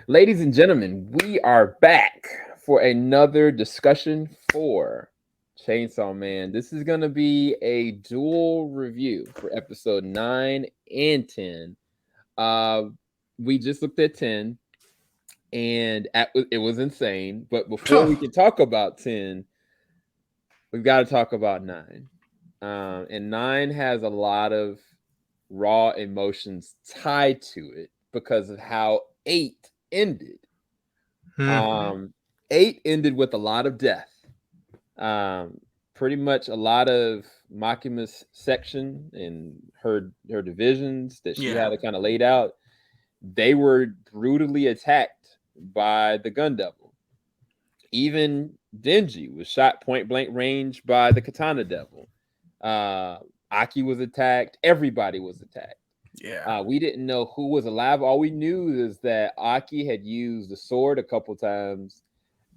Ladies and gentlemen, we are back for another discussion for Chainsaw Man. This is going to be a dual review for episode 9 and 10. Uh, we just looked at 10 and it was insane. But before we can talk about 10, we've got to talk about 9. And 9 has a lot of raw emotions tied to it because of how 8 ended. 8 ended with a lot of death. Pretty much a lot of Makima's section and her divisions that she had kind of laid out. They were brutally attacked by the Gun Devil. Even Denji was shot point blank range by the Katana Devil. Aki was attacked. Everybody was attacked. Yeah. We didn't know who was alive. All we knew is that Aki had used the sword a couple times,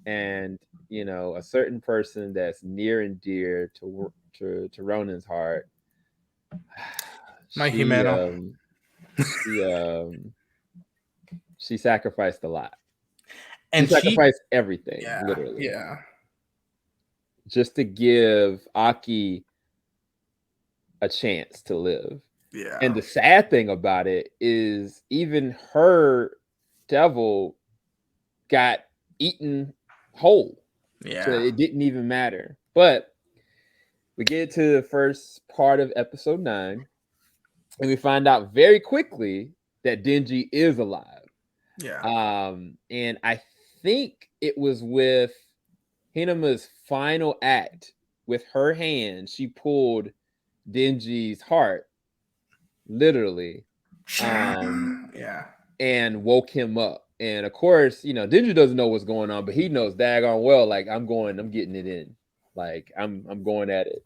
and a certain person that's near and dear to Ronan's heart. My Himeno. She sacrificed a lot. And she sacrificed everything, yeah, literally. Yeah. Just to give Aki a chance to live. Yeah. And the sad thing about it is even her devil got eaten whole. Yeah. So it didn't even matter. But we get to the first part of episode 9, and we find out very quickly that Denji is alive. Yeah. And I think it was with Hinama's final act. With her hand, she pulled Denji's heart, literally. Yeah. And woke him up. And of course, Denji doesn't know what's going on, but he knows daggone well, like, I'm getting it in. Like, I'm going at it.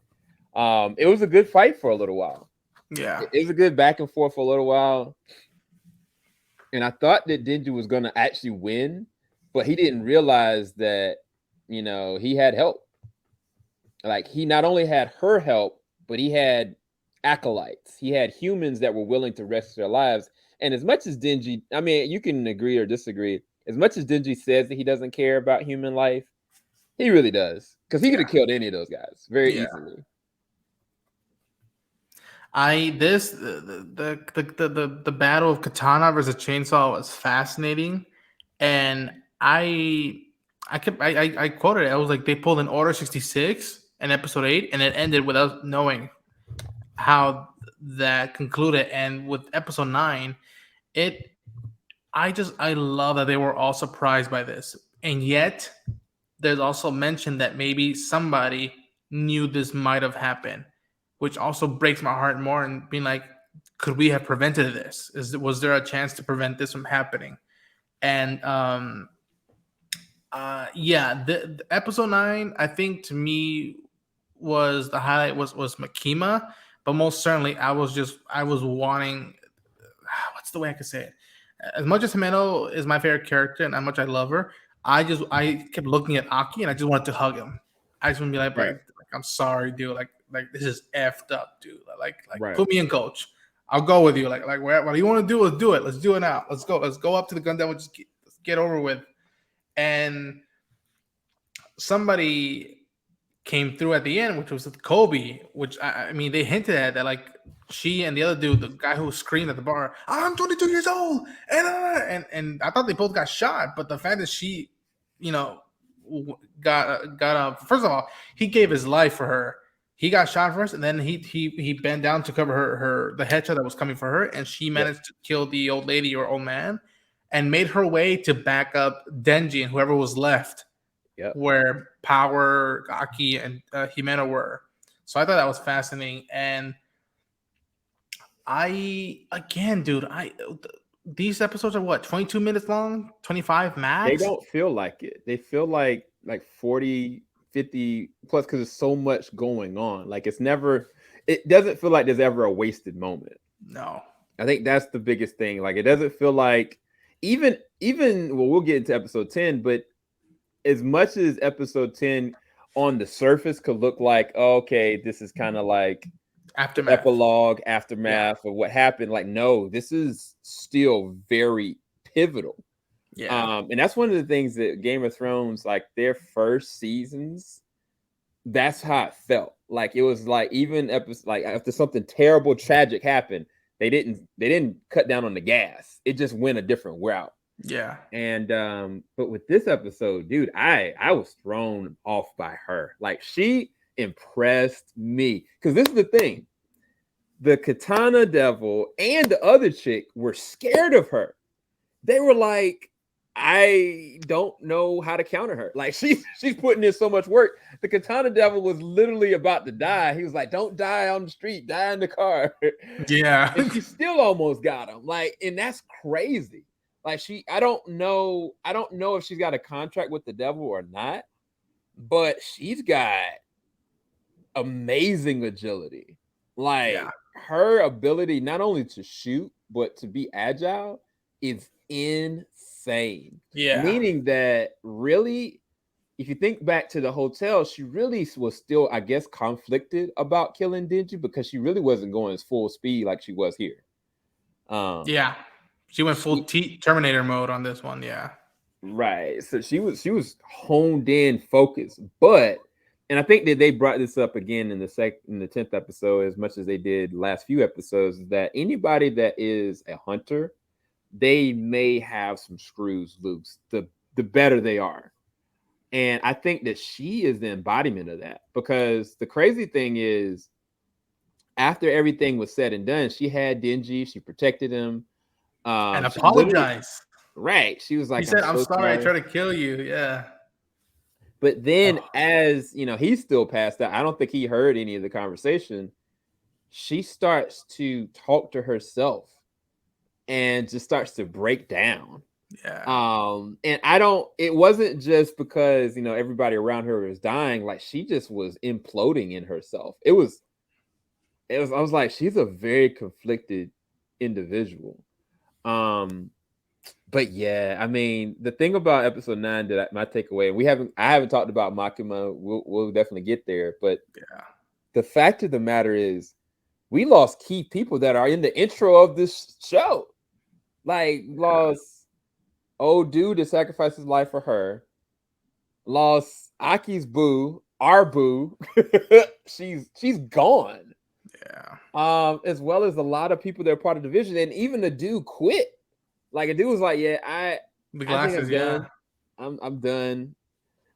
It was a good fight for a little while. Yeah. It was a good back and forth for a little while. And I thought that Denji was going to actually win, but he didn't realize that, he had help. Like, he not only had her help, but he had acolytes. He had humans that were willing to risk their lives. And as much as Denji, I mean, you can agree or disagree. As much as Denji says that he doesn't care about human life, he really does. Because he could have killed any of those guys very easily. The battle of Katana versus Chainsaw was fascinating, and I quoted it. I was like, they pulled an Order 66 in episode 8, and it ended without knowing how that concluded. And with episode 9, I love that they were all surprised by this, and yet there's also mention that maybe somebody knew this might have happened, which also breaks my heart more, and being like, could we have prevented this? Was there a chance to prevent this from happening? And the episode 9, I think, to me, was the highlight was Makima, but most certainly I was wanting, what's the way I could say it? As much as Himeno is my favorite character and how much I love her, I kept looking at Aki and I just wanted to hug him. I just want to be like, I'm sorry, dude. Like this is effed up, dude. Like put me in, coach. I'll go with you. Like what do you want to do? Let's do it. Let's do it now. Let's go. Let's go up to the gun. Let's get over with. And somebody came through at the end, which was Kobe. Which I mean, they hinted at that, like, she and the other dude, the guy who screamed at the bar, I'm 22 years old, and I thought they both got shot. But the fact that she, got first of all, he gave his life for her. He got shot first, and then he bent down to cover the headshot that was coming for her, and she managed to kill the old lady or old man, and made her way to back up Denji and whoever was left, where Power, Aki, and Himeno were. So I thought that was fascinating. And these episodes are what, 22 minutes long, 25 max? They don't feel like it. They feel like 40, 50 plus, because there's so much going on. Like, it doesn't feel like there's ever a wasted moment. No. I think that's the biggest thing. Like, it doesn't feel like even well, we'll get into episode 10, but as much as episode 10 on the surface could look like, okay, this is kind of like aftermath, aftermath of what happened. Like, no, this is still very pivotal. Yeah. And that's one of the things that Game of Thrones, like their first seasons, that's how it felt. Like it was like even episode, like after something terrible, tragic happened, they didn't cut down on the gas. It just went a different route. Yeah. And but with this episode, dude, I was thrown off by her. Like she impressed me. Because this is the thing. The Katana Devil and the other chick were scared of her. They were like, I don't know how to counter her. Like she's putting in so much work. The Katana Devil was literally about to die. He was like, don't die on the street, die in the car. Yeah. And she still almost got him. Like, and that's crazy. Like I don't know if she's got a contract with the devil or not, but she's got amazing agility. Yeah. Like her ability not only to shoot but to be agile is insane. Yeah. Meaning that really, if you think back to the hotel, she really was still, I guess, conflicted about killing Denji because she really wasn't going as full speed like she was here. Yeah. She went full She, Terminator mode on this one. Yeah. right. So she was honed in, focused, but and I think that they brought this up again in the 10th episode as much as they did last few episodes, is that anybody that is a hunter, they may have some screws loose the better they are. And I think that she is the embodiment of that, because the crazy thing is after everything was said and done, she had Denji, she protected him. And She literally, apologize. right, she was He like, I'm said, "I'm so sorry. I sorry. tried to kill you." Yeah. But then, Oh, as you know, he's still passed out. I don't think he heard any of the conversation. She starts to talk to herself and just starts to break down. yeah. And I don't, it wasn't just because, everybody around her was dying. Like she just was imploding in herself. I was like, she's a very conflicted individual. Um, but yeah, I mean, the thing about episode 9 that my takeaway, and I haven't talked about Makima. We'll definitely get there, but Yeah. the fact of the matter is, we lost key people that are in the intro of this show. Like lost old dude that sacrificed his life for her. Lost Aki's boo, our boo. she's gone. Yeah. As well as a lot of people that are part of the division, and even the dude quit. Like a dude was like, "Yeah, The I think glasses. I'm Yeah. done. I'm done,"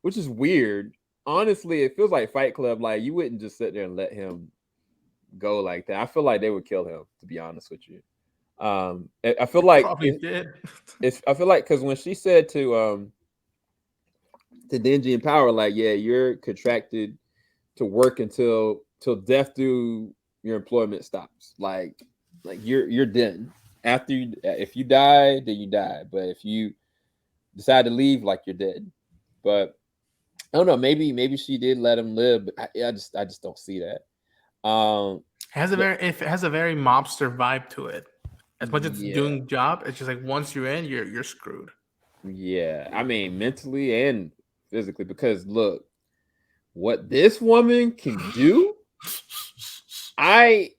which is weird. Honestly, it feels like Fight Club. Like you wouldn't just sit there and let him go like that. I feel like they would kill him. To be honest with you, I feel like Probably did. I feel like because when she said to Denji and Power, like, "Yeah, you're contracted to work till death do your employment stops. Like you're done. After you, if you die, then you die. But if you decide to leave, like you're dead." But I don't know. Maybe she did let him live, but I just don't see that. But It has a very mobster vibe to it. As much as it's yeah, doing job, it's just like once you're in, you're screwed. yeah. I mean, mentally and physically, because look, what this woman can do, I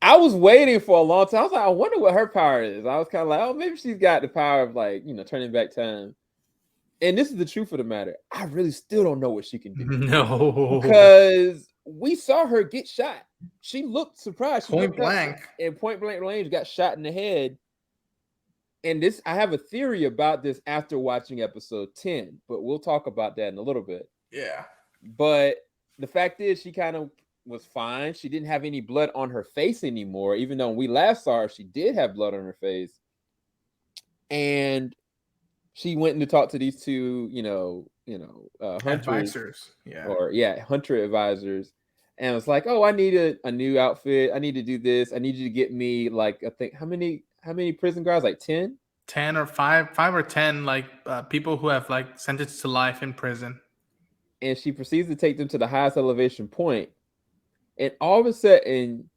I was waiting for a long time. I was like, I wonder what her power is. I was kind of like, oh, maybe she's got the power of like, turning back time. And this is the truth of the matter. I really still don't know what she can do, No. because we saw her get shot. She looked surprised. She Point looked up blank. and point blank range got shot in the head. And I have a theory about this after watching episode 10, but we'll talk about that in a little bit. Yeah. But the fact is, she kind of was fine. She didn't have any blood on her face anymore, even though when we last saw her, she did have blood on her face. And she went in to talk to these two, hunters, Advisors. Yeah. or hunter advisors, and was like, "Oh, I need a new outfit. I need to do this. I need you to get me like, I think, how many prison guards? Like 10." 10 or 5 or 10 like people who have like sentenced to life in prison. And she proceeds to take them to the highest elevation point, and all of a sudden,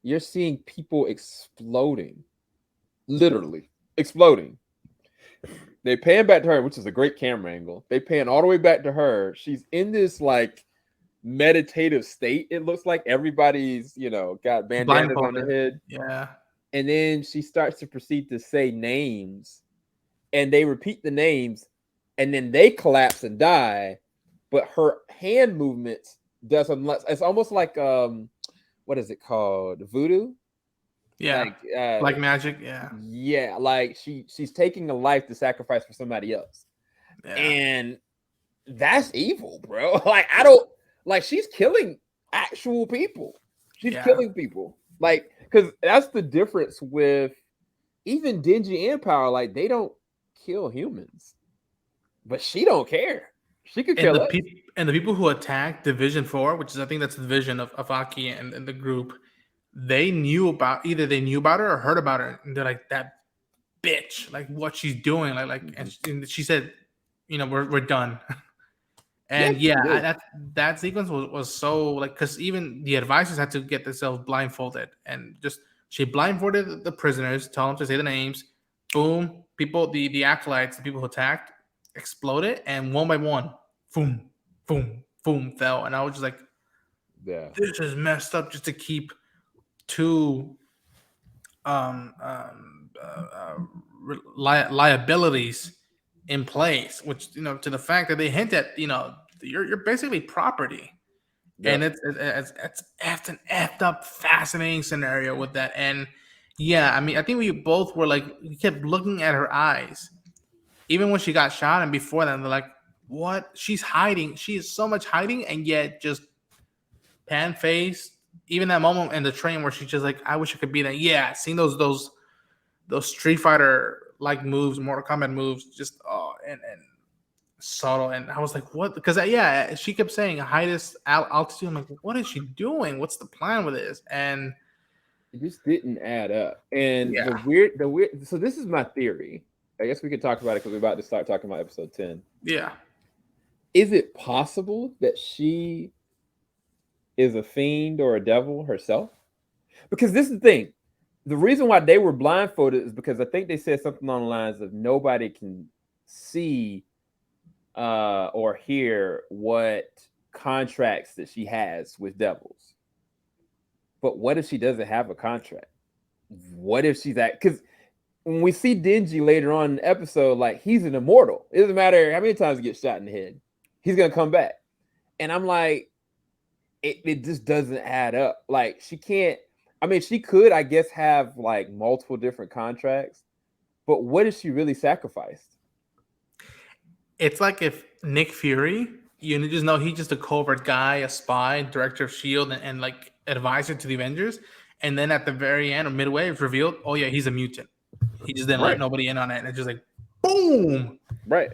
you're seeing people exploding, literally exploding. They pan back to her, which is a great camera angle. They pan all the way back to her. She's in this like meditative state. It looks like everybody's, got bandanas on their Blindfolded. head. Yeah. And then she starts to proceed to say names. and they repeat the names, and then they collapse and die. But her hand movements does something less. It's almost like what is it called? Voodoo? Yeah, Like like magic. Yeah, yeah, like she's taking a life to sacrifice for somebody else. yeah, And that's evil, bro. Like I don't like she's killing actual people. She's yeah. killing people. Like cuz that's the difference with even Denji and Power, like they don't kill humans. But she don't care. She could care And the less. people and the people who attacked Division Four, which is I think that's the division of Aki and the group, they knew about either they knew about her or heard about her, and they're like that bitch, like what she's doing, Mhm. and she said, we're done. Yeah, And yeah, she did. that sequence was so like because even the advisors had to get themselves blindfolded and just she blindfolded the prisoners, tell them to say the names. Boom, people, the acolytes, the people who attacked, exploded, and one by one, boom, boom, boom, fell. And I was just like, Yeah. this is messed up just to keep two um, um, liabilities in place, which to the fact that they hint at you're basically property, and Yep. it's an effed up fascinating scenario with that. And yeah, I mean, I think we both were like we kept looking at her eyes even when she got shot, and before then they're like, what, she's hiding, she is so much hiding, and yet just pan face. Even that moment in the train where she's just like, I wish I could be there. Yeah, seeing those Street Fighter like moves, Mortal Kombat moves, just and subtle. And I was like, what? Because yeah, she kept saying highest altitude. I'm like, what is she doing? What's the plan with this? And It just didn't add up. And yeah, the weird so this is my theory. I guess we could talk about it because we're about to start talking about episode 10. yeah, Is it possible that she is a fiend or a devil herself? Because this is the thing. The reason why they were blindfolded is because I think they said something on the lines of nobody can see or hear what contracts that she has with devils. But what if she doesn't have a contract? What if she's at because when we see Denji later on in the episode, like he's an immortal. It doesn't matter how many times he gets shot in the head, he's gonna come back. And I'm like, it just doesn't add up. Like she can't. I mean, she could, I guess, have like multiple different contracts, but what if she really sacrificed? it's like if Nick Fury, you just know he's just a covert guy, a spy, director of Shield, and like advisor to the Avengers. And then at the very end or midway, it's revealed, oh yeah, he's a mutant. He just didn't let Right, nobody in on it, and it's just like, boom. right.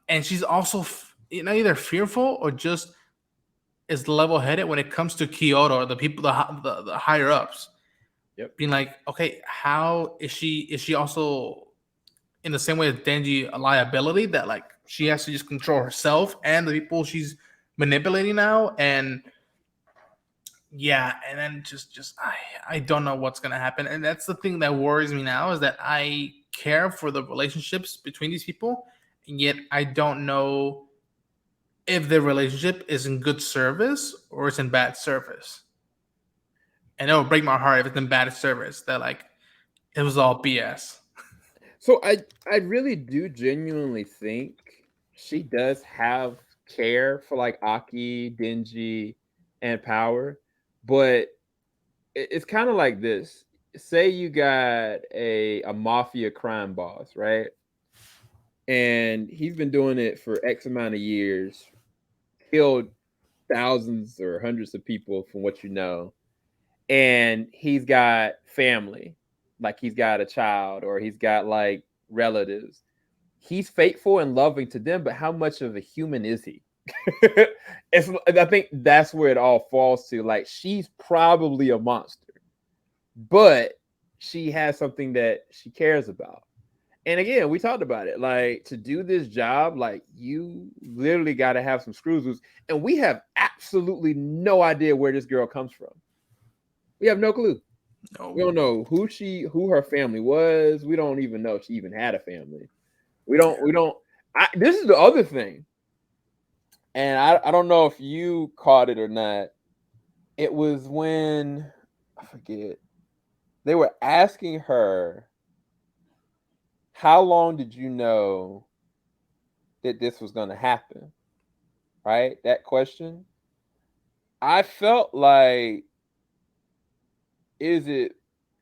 And she's also either fearful or just is level headed when it comes to Kyoto or the people, the higher ups, Yep. being like, okay, how is she? Is she also in the same way as Denji a liability that like she has to just control herself and the people she's manipulating now? And yeah, and then just I don't know what's gonna happen, and that's the thing that worries me now is that I care for the relationships between these people, and yet I don't know if the relationship is in good service or it's in bad service. And it will break my heart if it's in bad service that like it was all BS. So I really do genuinely think she does have care for like Aki, Denji, and Power, but it's kind of like this. Say you got a mafia crime boss, right? And he's been doing it for X amount of years, killed thousands or hundreds of people from what you know. And he's got family, like he's got a child or he's got like relatives. He's faithful and loving to them, but how much of a human is he? I think that's where it all falls to. Like she's probably a monster, but she has something that she cares about. And again, we talked about it. Like to do this job, like you literally got to have some screws loose. And we have absolutely no idea where this girl comes from. We have no clue. We No, don't know who her family was. We don't even know if she even had a family. We don't. This is the other thing, and I don't know if you caught it or not. It was when I forget they were asking her how long did you know that this was going to happen? Right? That question. I felt like, is it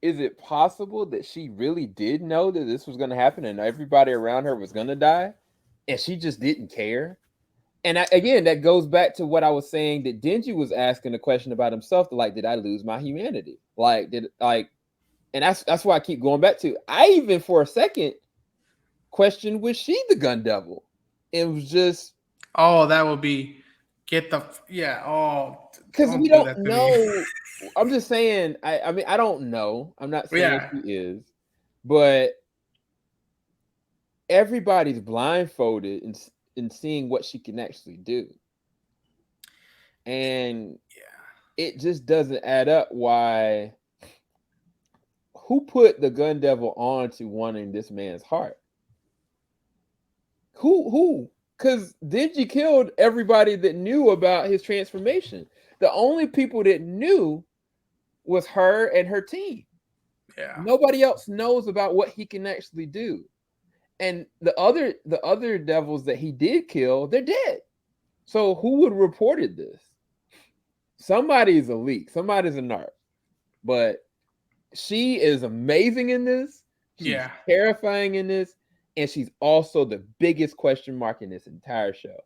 is it possible that she really did know that this was going to happen and everybody around her was going to die and she just didn't care? And again, that goes back to what I was saying, that Denji was asking a question about himself, like, did I lose my humanity? Like, and that's why I keep going back to. I even for a second questioned, was she the gun devil? It was just Oh, that would be yeah. Oh, because we don't do don't that to me. know. I'm just saying. I mean, I don't know. I'm not saying Yeah, she is, but everybody's blindfolded in seeing what she can actually do, and yeah, it just doesn't add up. Why? Who put the gun devil on to wanting this man's heart? Who? Because Denji killed everybody that knew about his transformation. The only people that knew was her and her team. yeah, Nobody else knows about what he can actually do. And the other devils that he did kill, they're dead. So who would have reported this? Somebody's a leak. Somebody's a narc. But she is amazing in this. She's yeah. terrifying in this, and she's also the biggest question mark in this entire show.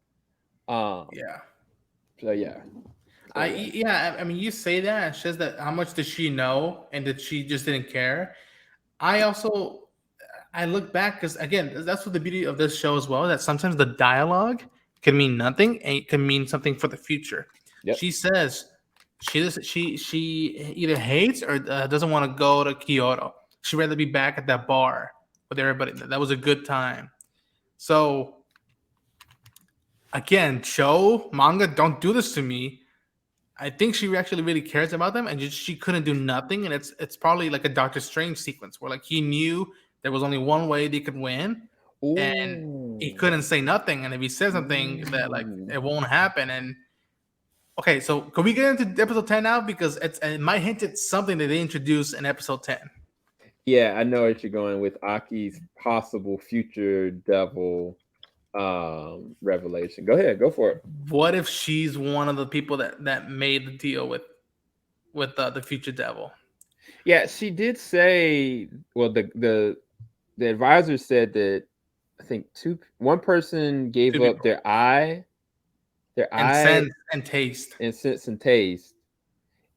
Um. Yeah. So yeah. So yeah. Yeah. I mean, you say that. It says that how much did she know, and that she just didn't care. I also I look back because again, that's what the beauty of this show as well. That sometimes the dialogue can mean nothing and it can mean something for the future. Yep. She says she either hates or doesn't want to go to Kyoto. She'd rather be back at that bar with everybody. That was a good time. So again, show manga, don't do this to me. I think she actually really cares about them, and she couldn't do nothing. And it's probably like a Doctor Strange sequence where like he knew there was only one way they could win, and he Ooh. couldn't say nothing. And if he says something, that like Ooh. it won't happen. And okay, so can we get into episode 10 now because it might hint at something that they introduced in episode 10. Yeah, I know what you're going with. Aki's possible future devil revelation. Go ahead, go for it. What if she's one of the people that made the deal with the future devil? Yeah, she did say, well, the advisor said that I think one person gave Two up people and their eye sense and taste. and sense and taste,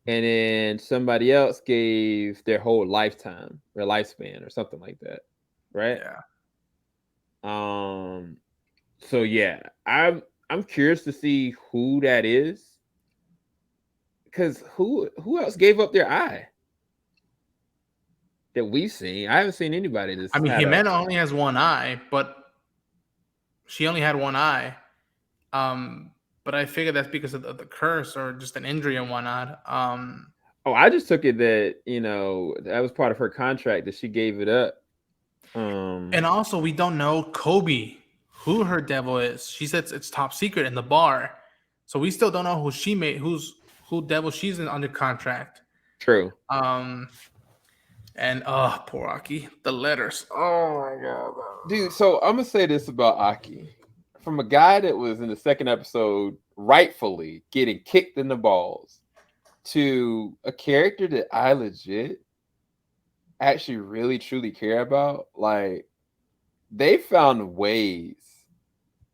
and then somebody else gave their whole lifetime, their lifespan or something like that. Right? Yeah. Um so yeah, I'm curious to see who that is. Because who else gave up their eye that we've seen? I haven't seen anybody I that's mean, had a. Jimena only has one eye, but she only had one eye. But I figure that's because of the curse or just an injury and whatnot. Oh, I just took it that that was part of her contract that she gave it up. And also, we don't know Kobe, who her devil is. She said it's top secret in the bar, so we still don't know who she made, who devil she's in under contract. True. Um, and poor Aki, the letters. Oh my god, Dude, so I'm gonna say this about Aki. From a guy that was in the second episode rightfully getting kicked in the balls to a character that I legit actually really truly care about, like they found ways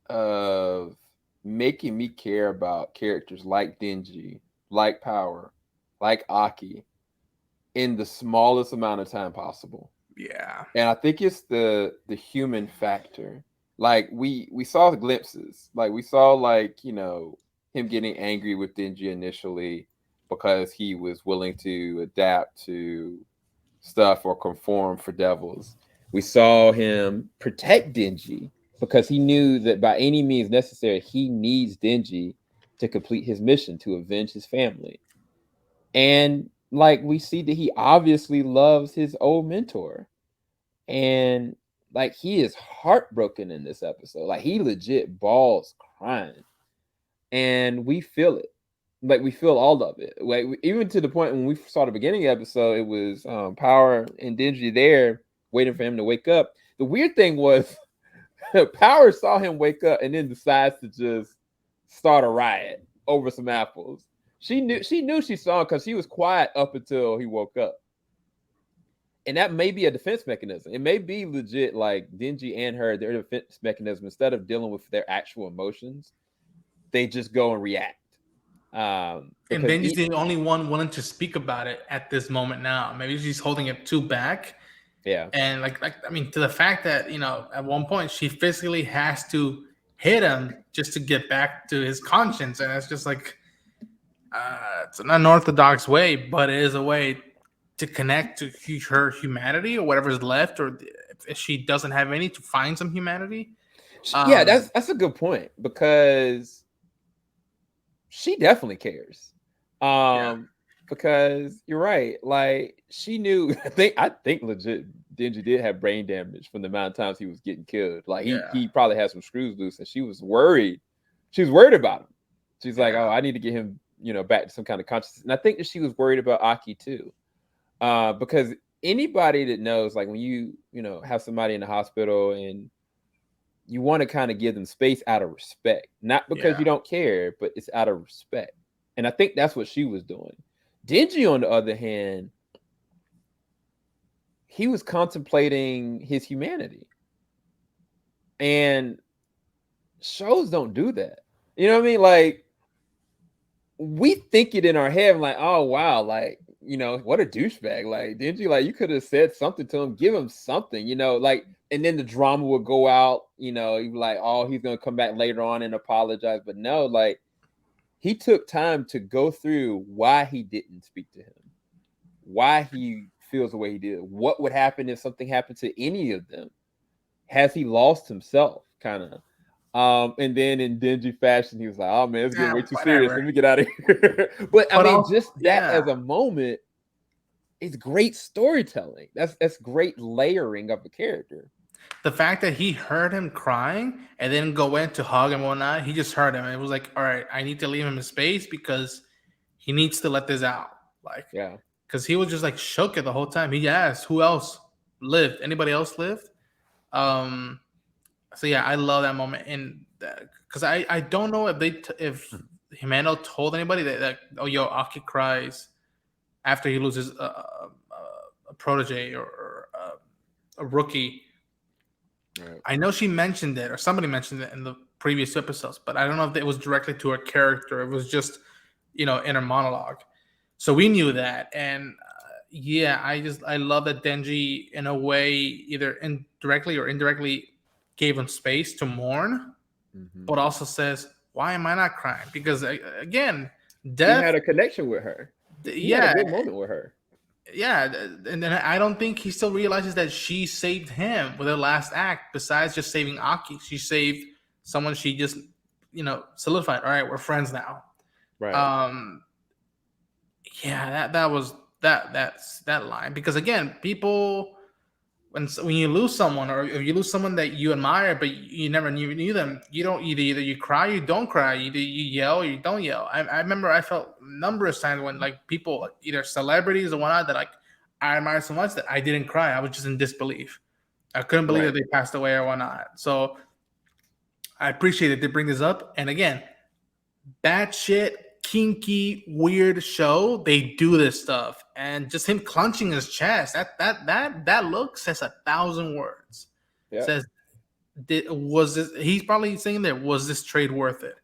of making me care about characters like Denji, like Power, like Aki in the smallest amount of time possible. yeah, And I think it's the human factor. Like we saw the glimpses. Like we saw him getting angry with Denji initially because he was willing to adapt to stuff or conform for devils. We saw him protect Denji because he knew that by any means necessary he needs Denji to complete his mission to avenge his family. And like we see that he obviously loves his old mentor, and like he is heartbroken in this episode. Like he legit balls crying, and we feel it. Like we feel all of it. Like even to the point when we saw the beginning of the episode, it was Power and Denji there waiting for him to wake up. The weird thing was Power saw him wake up and then decides to just start a riot over some apples. She knew she saw him because she was quiet up until he woke up. And that may be a defense mechanism. It may be legit like Denji and her, their defense mechanism, instead of dealing with their actual emotions, they just go and react. And Because Denji's the only one willing to speak about it at this moment now. Maybe she's holding it too back. yeah. And I mean, to the fact that, at one point she physically has to hit him just to get back to his conscience. And it's just like, it's an unorthodox way, but it is a way to connect to her humanity or whatever's left, or if she doesn't have any, to find some humanity. Yeah, that's a good point, because she definitely cares. Yeah. Because you're right. Like, she knew. I think legit Denji did have brain damage from the amount of times he was getting killed. Like, he Yeah. probably had some screws loose, and she was worried. She was worried about him. She's like, Yeah. oh, I need to get him, back to some kind of consciousness. And I think that she was worried about Aki too. Because anybody that knows, like, when you have somebody in the hospital and you want to kind of give them space out of respect, not because Yeah. you don't care, but it's out of respect. And I think that's what she was doing. Denji, on the other hand, he was contemplating his humanity. And shows don't do that. You know what I mean? Like, we think it in our head, like, oh wow, like, what a douchebag. Like, Denji, like, you could have said something to him, give him something, like, and then the drama would go out, you'd be like, oh, he's gonna come back later on and apologize. But no, like, he took time to go through why he didn't speak to him, why he feels the way he did, what would happen if something happened to any of them. Has he lost himself, kind of? And then in Denji fashion, he was like, "Oh man, it's getting way too serious. Whatever. Let me get out of here." But I But mean, also, just that yeah. as a moment, it's great storytelling. That's great layering of a character. The fact that he heard him crying and then go in to hug and whatnot, he just heard him. And it was like, all right, I need to leave him in space because he needs to let this out. Like, Yeah, because he was just like shook it the whole time. He asked, who else lived? Anybody else lived? Um, so yeah, I love that moment. And because I don't know if if Himeno told anybody that oh, yo, Aki cries after he loses a protege or a rookie. right. I know she mentioned it, or somebody mentioned it in the previous episodes, but I don't know if it was directly to her character. It was just, in her monologue. So we knew that, and yeah, I love that Denji, in a way, either indirectly or indirectly, gave him space to mourn, Mm-hmm. but also says, "Why am I not crying?" Because again, He death. had a connection with her. He had a Yeah, good moment with her. yeah, and then I don't think he still realizes that she saved him with her last act. Besides just saving Aki, she saved someone she just, solidified. All right, we're friends now. Right. Um, yeah, that was that's that line, because again, people, when you lose someone, or if you lose someone that you admire but you never knew them, you don't either you cry, you don't cry, either you yell or you don't yell. I remember I felt numerous times when, like, people, like, either celebrities or whatnot, that, like, I admire so much that I didn't cry. I was just in disbelief. I couldn't believe that Right. they passed away or whatnot. So I appreciate that they bring this up. And again, batshit kinky weird show, they do this stuff, and just him clenching his chest, that look says 1,000 words. Yeah. Says, was this, he's probably saying there, was this trade worth it?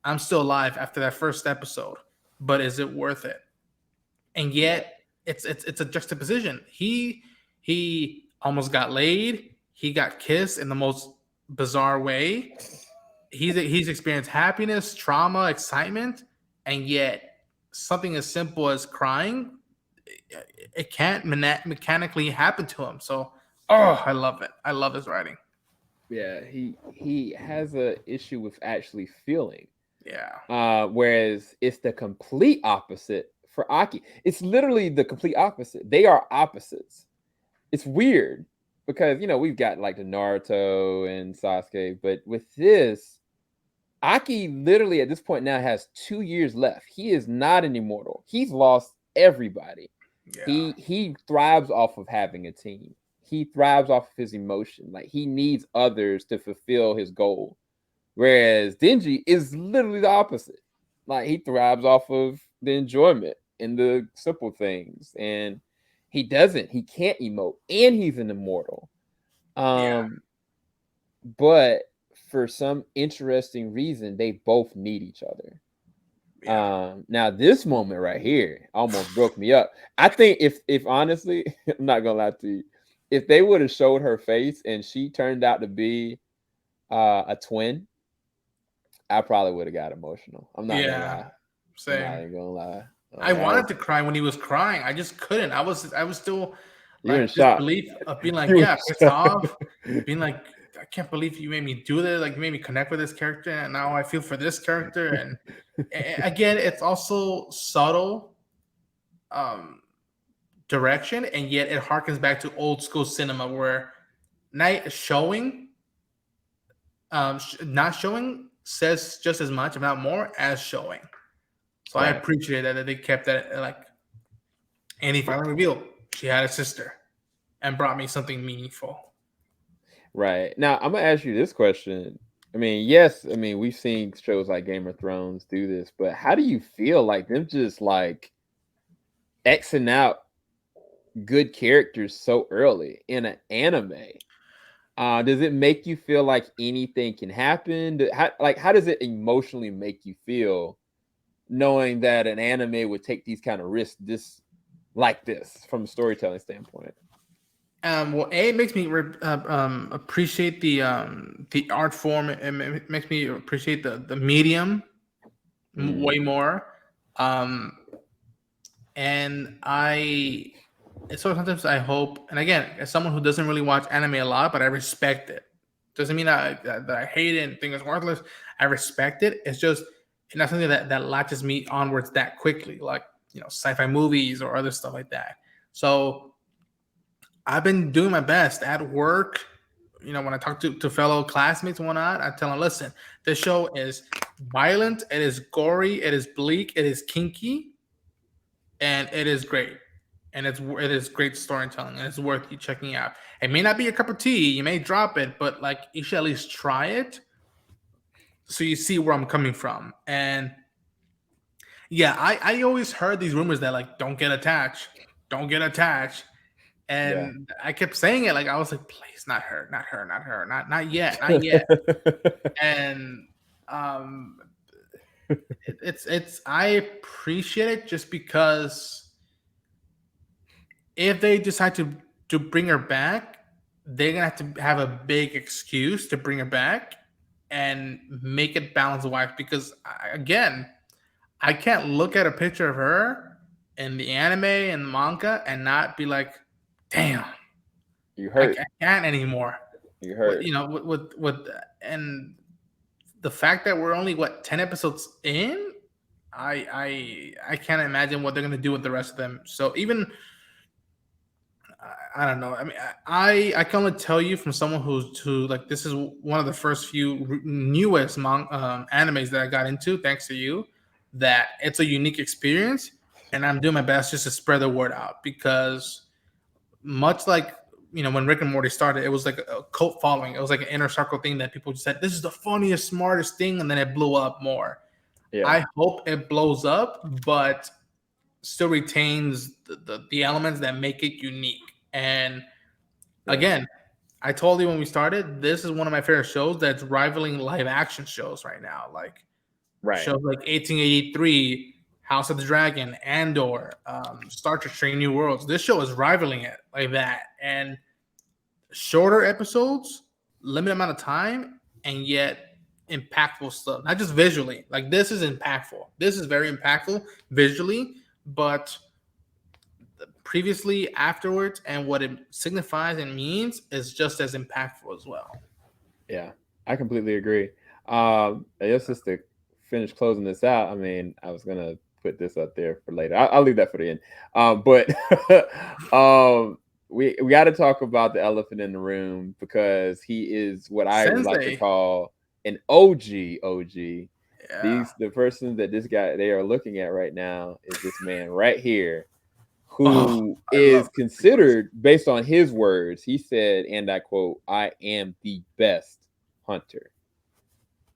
I'm still alive after that first episode, but is it worth it? And Right. yet it's a juxtaposition. He almost got laid, he got kissed in the most bizarre way. He's experienced happiness, trauma, excitement, and yet something as simple as crying, it can't mechanically happen to him. So, oh, I love it. I love his writing. Yeah. He has a issue with actually feeling. Yeah, Whereas it's the complete opposite for Aki. It's literally the complete opposite. They are opposites. It's weird because we've got like the Naruto and Sasuke, but with this, Aki literally at this point now has 2 years left. He is not an immortal. He's lost everybody. yeah, He thrives off of having a team. he thrives off of his emotion. Like he needs others to fulfill his goal. Whereas Denji is literally the opposite. Like he thrives off of the enjoyment and the simple things. And he doesn't. He can't emote. And he's an immortal. Yeah. But for some interesting reason, they both need each other. Yeah. Now this moment right here almost broke me up. I think if honestly, I'm not gonna lie to you, if they would have showed her face and she turned out to be a twin, I probably would have got emotional. I'm not gonna Yeah. lie. I'm not Same. even gonna lie. I Like I wanted was, to cry when he was crying. I just couldn't. I was still you're in like shock. disbelief of being like, You in yeah, pissed shock. off, being like, I can't believe you made me do this. Like, you made me connect with this character, and now I feel for this character. And again, it's also subtle um, direction, and yet it harkens back to old school cinema where night showing, not showing says just as much, if not more, as showing. So I Right. appreciate that they kept that like. And he finally revealed she had a sister and brought me something meaningful. Right. Now, I'm gonna ask you this question. I mean, yes, I mean, we've seen shows like Game of Thrones do this, but how do you feel like them just like Xing out good characters so early in an anime? Does it make you feel like anything can happen? How does it emotionally make you feel knowing that an anime would take these kind of risks this from a storytelling standpoint? Well, it makes me appreciate the art form. Makes me appreciate the medium way Mm, more. Um, and so sometimes I hope, and again, as someone who doesn't really watch anime a lot, but I respect it. Doesn't mean that I hate it and think it's worthless. I respect it. It's just not something that latches me onwards that quickly, like sci-fi movies or other stuff like that. So I've been doing my best at work. When I talk to fellow classmates and whatnot, I tell them, listen, this show is violent, it is gory, it is bleak, it is kinky, and it is great. And it is great storytelling, and it's worth you checking out. It may not be your cup of tea, you may drop it, but like you should at least try it so you see where I'm coming from. And yeah, I always heard these rumors that like don't get attached. yeah. And I kept saying it like I was like, please, not her, not her, not her, not yet, not yet. And um, it's I appreciate it just because if they decide to bring her back, they're gonna have to have a big excuse to bring her back and make it balance wife. Because again, I can't look at a picture of her in the anime and manga and not be like, damn, You I hurt. can't anymore. You With hurt. with and the fact that we're only 10 episodes in, I can't imagine what they're gonna do with the rest of them. So even I don't know. I mean, I can only tell you from someone who like this is one of the first few newest animes that I got into, thanks to you, that it's a unique experience, and I'm doing my best just to spread the word out because much like when Rick and Morty started, it was like a cult following. It was like an inner circle thing that people just said this is the funniest, smartest thing, and then it blew up more. Yeah. I hope it blows up, but still retains the elements that make it unique. And Yeah. again, I told you when we started, this is one of my favorite shows that's rivaling live action shows right now. Like Right. shows like 1883, House of the Dragon, Andor, Star Trek Strange New Worlds. This show is rivaling it like that. And shorter episodes, limited amount of time, and yet impactful stuff. Not just visually. Like this is impactful. This is very impactful visually, but previously, afterwards, and what it signifies and means is just as impactful as well. Yeah. I completely agree. I guess just to finish closing this out, I mean, I was gonna put this up there for later. I'll leave that for the end. But we got to talk about the elephant in the room because he is what I would like to Sensei. call an OG. OG. Yeah. The person that this guy they are looking at right now is this man right here Oh, who I love is Tatsuki Fujimoto. considered, based on his words, he said, and I quote, "I am the best hunter."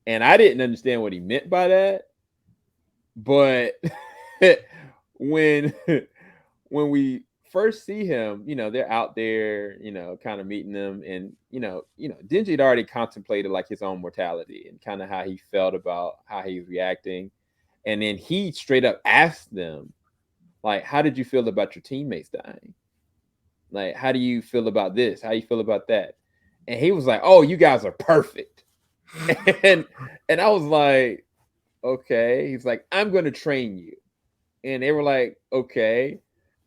And I didn't understand what he meant by that, but when when we first see him, they're out there, kind of meeting them, and Denji had already contemplated like his own mortality and kind of how he felt about how he's reacting, and then he straight up asked them, like, "How did you feel about your teammates dying? Like, how do you feel about this? How do you feel about that?" And he was like, "Oh, you guys are perfect," and I was like, "Okay." He's like, "I'm going to train you." And they were like, "Okay."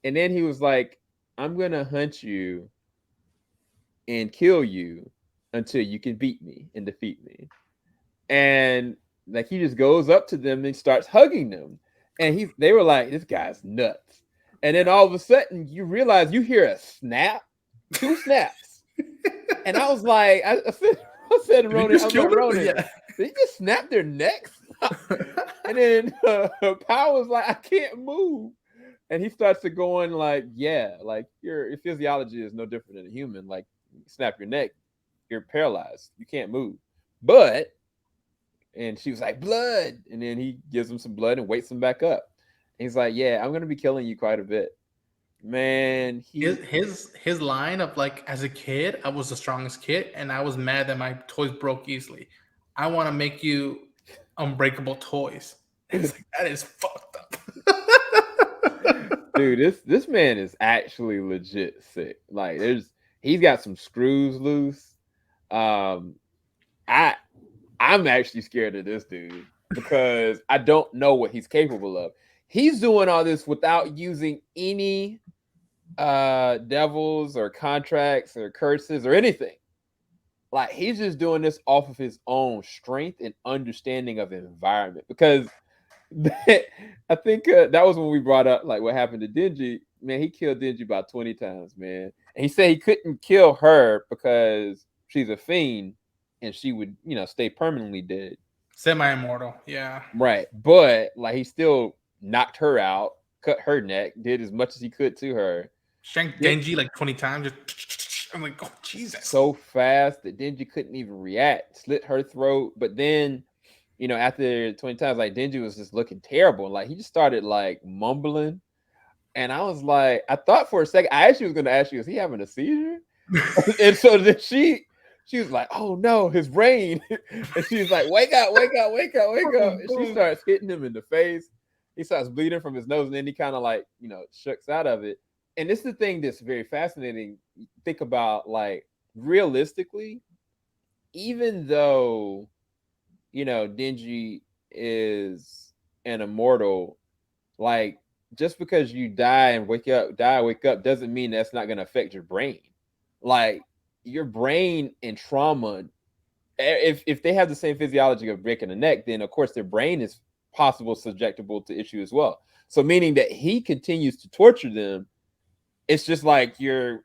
And then he was like, "I'm going to hunt you and kill you until you can beat me and defeat me." And like he just goes up to them and starts hugging them. And they were like, "This guy's nuts." And then all of a sudden you realize you hear a snap, two snaps. And I was like, I said to Did he Ronan, I just was kill like, them? "Ronan, Yeah. did he just snap their necks?" And then Power was like, "I can't move." And he starts to go on like, "Yeah, like your physiology is no different than a human. Like, you snap your neck, you're paralyzed. You can't move." But, and she was like, "Blood." And then he gives him some blood and wakes him back up. And he's like, "Yeah, I'm going to be killing you quite a bit." Man, His line of like, as a kid, I was the strongest kid, and I was mad that my toys broke easily. I want to make you unbreakable toys. It's like that is fucked up. dude, this man is actually legit sick. Like, he's got some screws loose. Um, I I'm actually scared of this dude because I don't know what he's capable of. He's doing all this without using any devils or contracts or curses or anything. Like, he's just doing this off of his own strength and understanding of the environment. Because I think that was when we brought up like what happened to Denji. Man, he killed Denji about 20 times, man. And he said he couldn't kill her because she's a fiend and she would, stay permanently dead. Semi-immortal, yeah. Right. But like he still knocked her out, cut her neck, did as much as he could to her. Shanked Did Denji like 20 times. I'm like, oh Jesus. so fast that Denji couldn't even react, slit her throat. But then, after 20 times, like Denji was just looking terrible. Like he just started like mumbling. And I was like, I thought for a second, I actually was gonna ask you, is he having a seizure? And so then she was like, "Oh no, his brain." And she's like, "Wake up, wake up, wake up, wake up." And she starts hitting him in the face. He starts bleeding from his nose, and then he kind of like, shucks out of it. And this is the thing that's very fascinating. Think about like realistically, even though Denji is an immortal, like just because you wake up doesn't mean that's not going to affect your brain. Like your brain and trauma, if they have the same physiology of breaking a neck, then of course their brain is possible susceptible to issue as well. So meaning that he continues to torture them, it's just like you're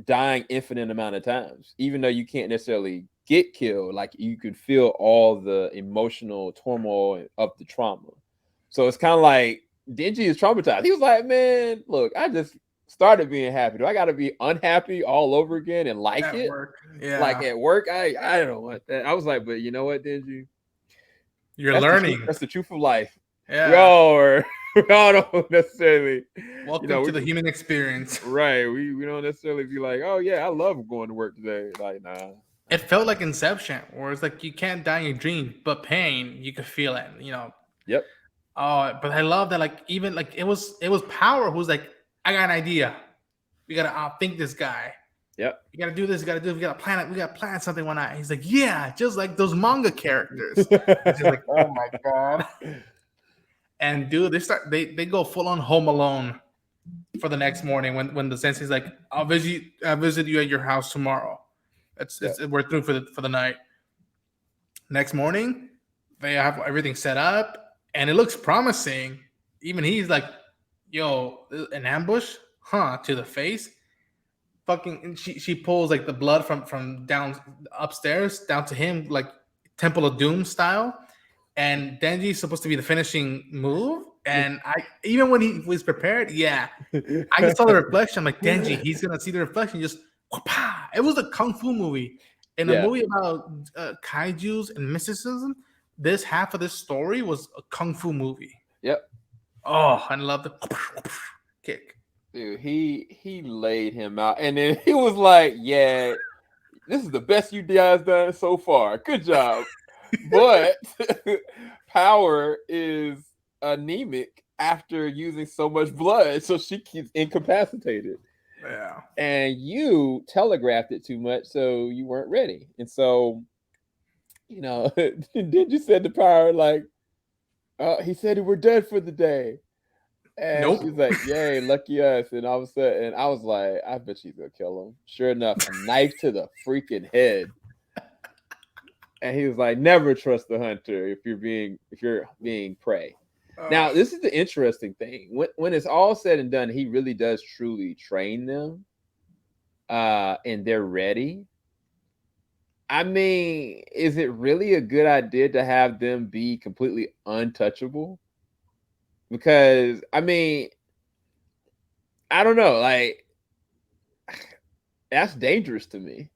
dying infinite amount of times, even though you can't necessarily get killed. Like you could feel all the emotional turmoil of the trauma. So it's kind of like Denji is traumatized. He was like, "Man, look, I just started being happy. Do I got to be unhappy all over again and like At it? work. Like Yeah. at work, I don't want that." I was like, "But you know what, Denji? You're That's the truth. learning. That's the truth of life. We Yeah. all are. We all don't necessarily, Welcome to we the human experience. right. We don't necessarily be like, oh yeah, I love going to work today. Like, nah. It felt like Inception, where it's like you can't die in your dream, but pain, you can feel it, you know. Yep. Oh, but I love that, like, even like it was Power who's like, I got an idea. We gotta outthink this guy. Yep. You gotta do this, you gotta do, we gotta plan something one night. He's like, yeah, just like those manga characters. It's just like, oh my god. And dude, they go full on Home Alone for the next morning when the sensei's like, I'll visit you at your house tomorrow. Yep. We're through for the night. Next morning, they have everything set up and it looks promising. Even he's like, yo, an ambush? Huh? To the face. Fucking and she pulls like the blood from down upstairs down to him, like Temple of Doom style. And Denji's supposed to be the finishing move, And I even when he was prepared, yeah, I just saw the reflection. I'm like, Denji, he's gonna see the reflection. Just wha-pa. It was a kung fu movie, in a Yeah. movie about kaiju's and mysticism. This half of this story was a kung fu movie. Yep. Oh, I love the kick. Dude, he laid him out, and then he was like, "Yeah, this is the best you guys done so far. Good job." But Power is anemic after using so much blood, so she keeps incapacitated. Yeah. And you telegraphed it too much, so you weren't ready. And so, did you said to Power like, he said we're dead for the day. And Nope. she's like, "Yay, lucky us!" And all of a sudden, I was like, "I bet she's gonna kill him." Sure enough, a knife to the freaking head. And he was like, "Never trust the hunter if you're being prey." Now, this is the interesting thing. When it's all said and done, he really does truly train them, and they're ready. I mean, is it really a good idea to have them be completely untouchable? Because I mean, I don't know, like that's dangerous to me.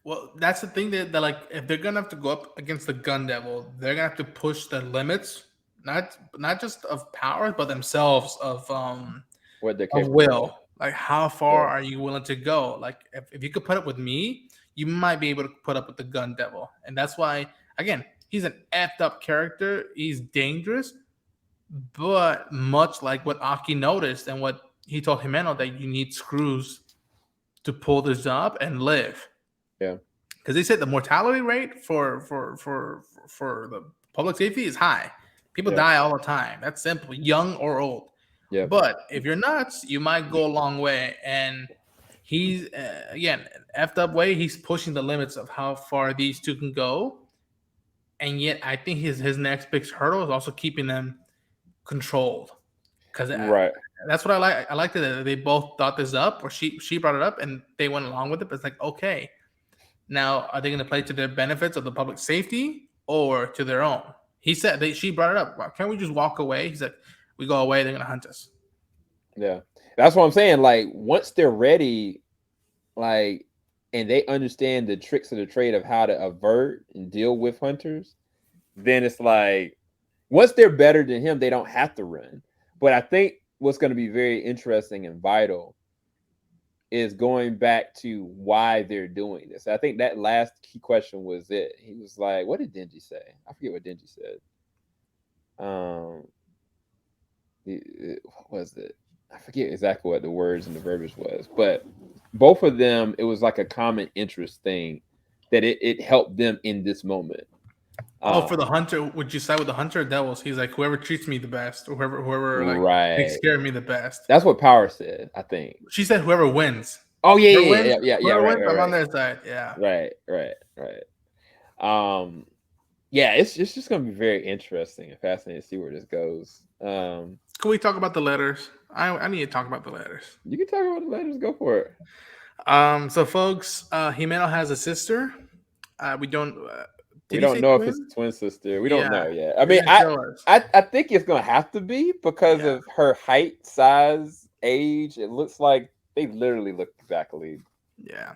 Well, that's the thing that like if they're gonna have to go up against the gun devil, they're gonna have to push the limits, not just of powers, but themselves What they're of capable of. will. Like how far Yeah, are you willing to go? Like if you could put up with me, you might be able to put up with the gun devil. And that's why again, he's an effed up character. He's dangerous, but much like what Aki noticed and what he told Himeno that you need screws to pull this job and live. yeah, Because they said the mortality rate for the public safety is high. People yeah, die all the time. That's simple, young or old. yeah, But if you're nuts, you might go a long way. And he's again effed up way. He's pushing the limits of how far these two can go. And yet, I think his next big hurdle is also keeping them controlled. Because right, that's what I like. I liked it that they both thought this up, or she brought it up, and they went along with it. But it's like, okay, now, are they going to play to their benefits of the public safety or to their own? He said she brought it up. Well, can't we just walk away? He's like, we go away, they're going to hunt us. yeah. That's what I'm saying. Like once they're ready, like, and they understand the tricks of the trade of how to avert and deal with hunters, then it's like once they're better than him, they don't have to run. But I think what's going to be very interesting and vital is going back to why they're doing this. I think that last key question was it. He was like, "What did Denji say?" I forget what Denji said. Um, what was it? I forget exactly what the words and the verbiage was, but both of them, it was like a common interest thing that it helped them in this moment. Oh, for the Um, hunter, would you side with the hunter or devils? He's like, whoever treats me the best, or whoever like takes right. care of me the best. That's what Power said, I think. She said, whoever wins. Oh yeah, Whoever yeah, wins, yeah, yeah, yeah. whoever Right, wins, right, I'm on right, their side. Yeah. right, right, right. Yeah, it's just gonna be very interesting and fascinating to see where this goes. Can we talk about the letters? I need to talk about the letters. You can talk about the letters. Go for it. So folks, Himeno has a sister. We don't. We Did he don't say know if it's twin? a twin sister. We don't Yeah, know yet. I they mean, didn't show us. I think it's gonna have to be because Yeah, of her height, size, age. It looks like they literally look exactly. yeah.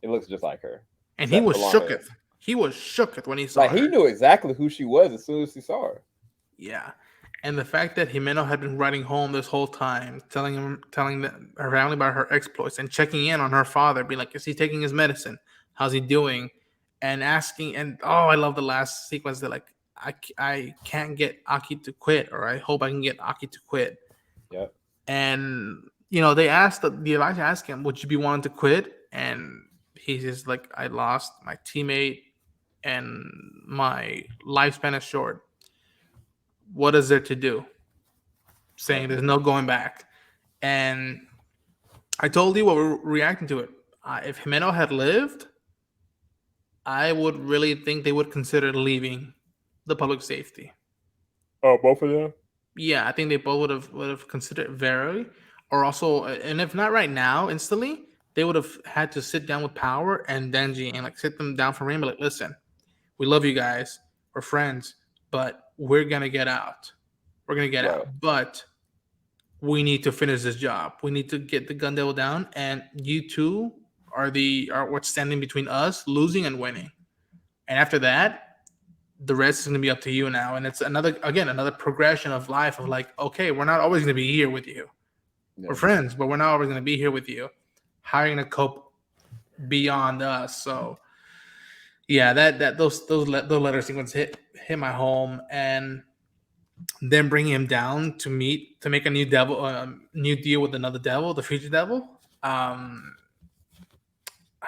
It looks just like her, And he except was for long hair. shooketh. He was shooketh when he saw Like he her. knew exactly who she was as soon as he saw her. Yeah. And the fact that Himeno had been writing home this whole time, telling her family about her exploits and checking in on her father, being like, is he taking his medicine? How's he doing? And asking, and oh, I love the last sequence that like, I can't get Aki to quit, or I hope I can get Aki to quit. Yep. And they asked the Elijah asked him, "Would you be wanting to quit?" And he's just like, "I lost my teammate, and my lifespan is short. What is there to do?" Saying Yep. there's no going back. And I told you what we're reacting to it. If Jimeno had lived, I would really think they would consider leaving the public safety. Oh, both of them. Yeah, I think they both would have considered very, or also, and if not right now, instantly, they would have had to sit down with Power and Denji and like sit them down for rain, like, listen, we love you guys, we're friends, but we're gonna get out. We're gonna get Right. out, but we need to finish this job. We need to get the gun devil down, and you two are what's standing between us losing and winning. And after that, the rest is gonna be up to you now. And it's another progression of life of like, okay, we're not always gonna be here with you. We're Yeah. friends, but we're not always gonna be here with you. How are you gonna cope beyond us? So yeah, those letter sequence hit my home, and then bringing him down to make a new devil, new deal with another devil, the future devil. I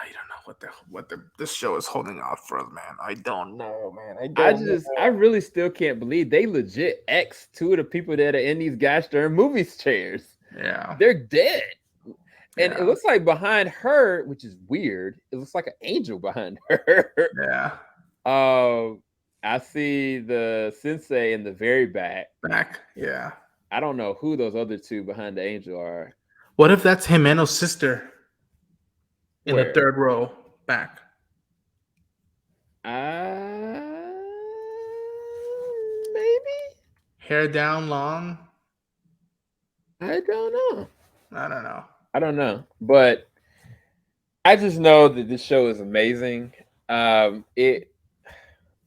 don't know what the this show is holding out for us, man. I don't know, man. I don't I know. really still can't believe they legit X two of the people that are in these gosh darn movies chairs. Yeah, They're dead. And it yeah, looks like behind her, which is weird, it looks like an angel behind her. yeah. I see the sensei in the very back. Back, yeah. I don't know who those other two behind the angel are. What if that's Jimeno's sister in the Where? third row back? Uh, maybe. Hair down, long. I don't know. I don't know. I don't know. But I just know that this show is amazing.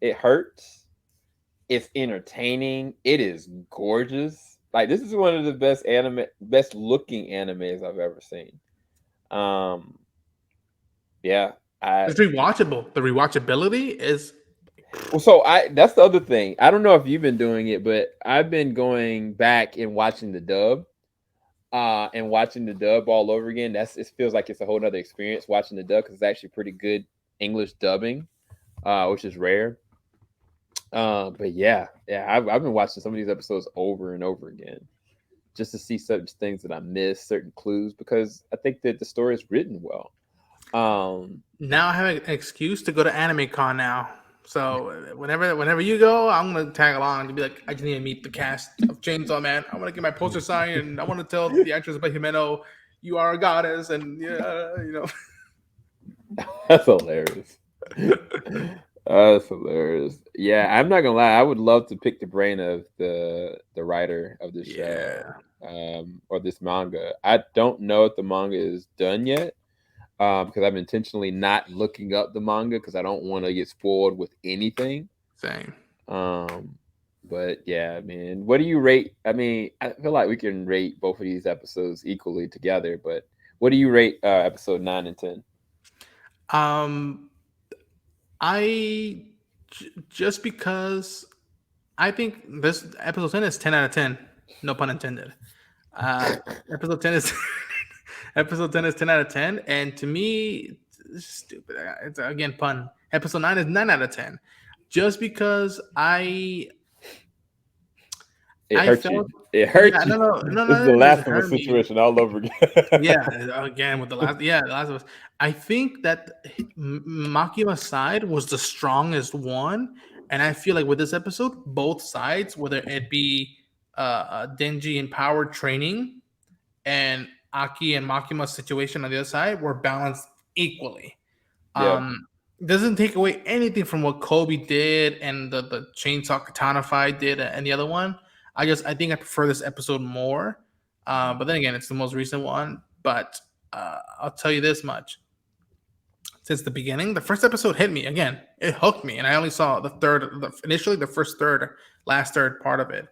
It hurts. It's entertaining. It is gorgeous. Like this is one of the best looking animes I've ever seen. Um, yeah, I It's rewatchable. The rewatchability is well, so I that's the other thing. I don't know if you've been doing it, but I've been going back and watching the dub, and watching the dub all over again. It feels like it's a whole nother experience watching the dub because it's actually pretty good English dubbing, which is rare. But yeah, I've been watching some of these episodes over and over again just to see certain things that I missed, certain clues, because I think that the story is written well. now I have an excuse to go to Anime Con now. So whenever you go, I'm gonna tag along and be like, I just need to meet the cast of Chainsaw Man. I want to get my poster signed, and I want to tell the actress by Jimeno, you are a goddess, and That's hilarious. That's hilarious. Yeah, I'm not gonna lie. I would love to pick the brain of the writer of this Yeah, show, or this manga. I don't know if the manga is done yet, because I'm intentionally not looking up the manga because I don't want to get spoiled with anything. same. Um, but yeah, man, what do you rate? I mean, I feel like we can rate both of these episodes equally together, but what do you rate episode 9 and 10? Um, I just because I think this episode 10 is 10 out of 10. No pun intended. Uh, episode 10 is episode 10 is 10 out of 10, and to me, it's stupid. It's again pun. Episode 9 is 9 out of 10, just because It I hurt you. felt It yeah hurt you. This is no the it doesn't last of a hurt me. situation all over again. Yeah, again with the last of us. I think that Makima's side was the strongest one, and I feel like with this episode, both sides, whether it be Denji empowered training and Aki and Makima's situation on the other side, were balanced equally. Yeah, Doesn't take away anything from what Kobe did and the chainsaw katana fight did and the other one. I think I prefer this episode more. But then again, it's the most recent one. But I'll tell you this much: since the beginning, the first episode hit me again. It hooked me, and I only saw initially the first third, last third part of it.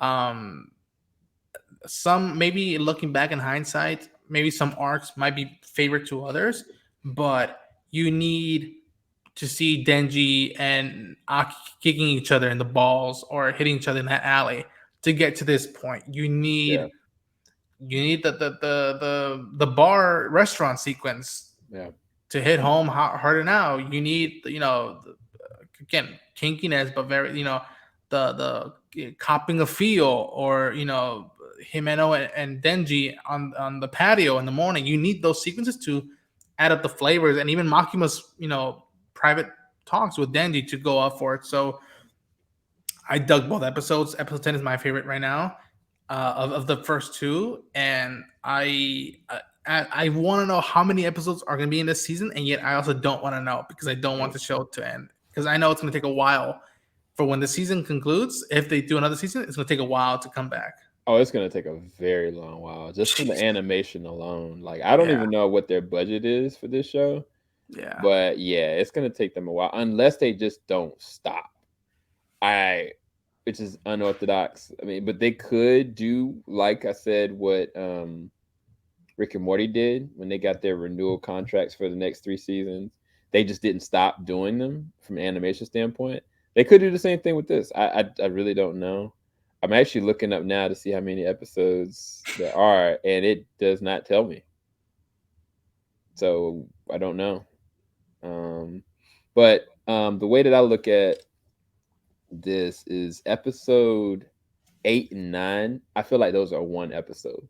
Um, some maybe looking back in hindsight, maybe some arcs might be favorite to others, but you need to see Denji and Aki kicking each other in the balls or hitting each other in that alley to get to this point. yeah, You need the bar restaurant sequence yeah, to hit home harder now. You need again kinkiness, but very the copping a feel or Himeno and Denji on the patio in the morning. You need those sequences to add up the flavors, and even Makima's private talks with Denji to go up for it. So I dug both episodes. Episode 10 is my favorite right now of the first two, and I want to know how many episodes are going to be in this season, and yet I also don't want to know because I don't want the show to end because I know it's going to take a while for when the season concludes. If they do another season, it's gonna take a while to come back. Oh, it's gonna take a very long while just from the animation alone. Like, I don't even know what their budget is for this show. Yeah, but yeah, it's gonna take them a while unless they just don't stop. Which is unorthodox. I mean, but they could do, like I said, what Rick and Morty did when they got their renewal contracts for the next 3 seasons. They just didn't stop doing them from an animation standpoint. They could do the same thing with this. I really don't know. I'm actually looking up now to see how many episodes there are, and it does not tell me. So I don't know. But the way that I look at this is episode 8 and 9. I feel like those are one episode.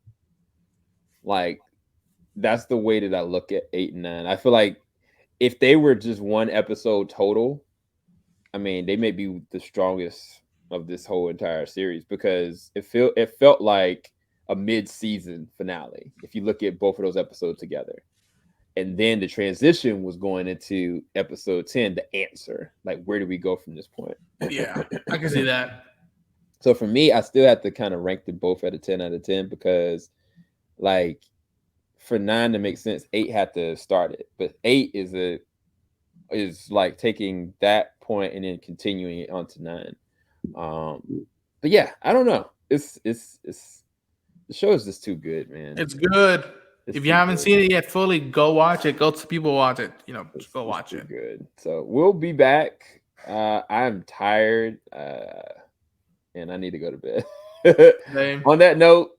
Like, that's the way that I look at 8 and 9. I feel like if they were just one episode total, I mean, they may be the strongest of this whole entire series because it felt like a mid-season finale if you look at both of those episodes together. And then the transition was going into episode 10, the answer. Like, where do we go from this point? Yeah, I can see that. So for me, I still have to kind of rank them both at a 10 out of 10 because, like, for 9 to make sense, 8 had to start it. But 8 is like taking that point and then continuing it onto 9. But yeah, I don't know. It's the show is just too good, man. It's good. If you haven't seen it yet fully, go watch it. Go to people watch it. Just go watch it. Good. So we'll be back. I'm tired, and I need to go to bed. On that note,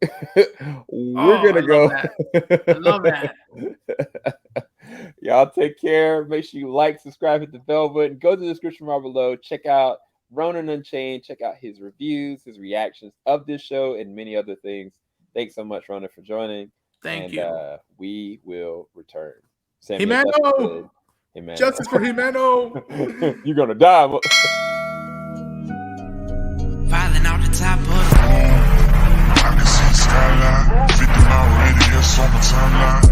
we're gonna go. I love that. Y'all take care. Make sure you like, subscribe, hit the bell button. Go to the description bar below. Check out Ronan Unchained. Check out his reviews, his reactions of this show, and many other things. Thanks so much, Ronan, for joining. Thank you. We will return. Himano! Justice for Himano! You're gonna die. Falling out the top of I can see the skyline, 50 mile radius on my timeline.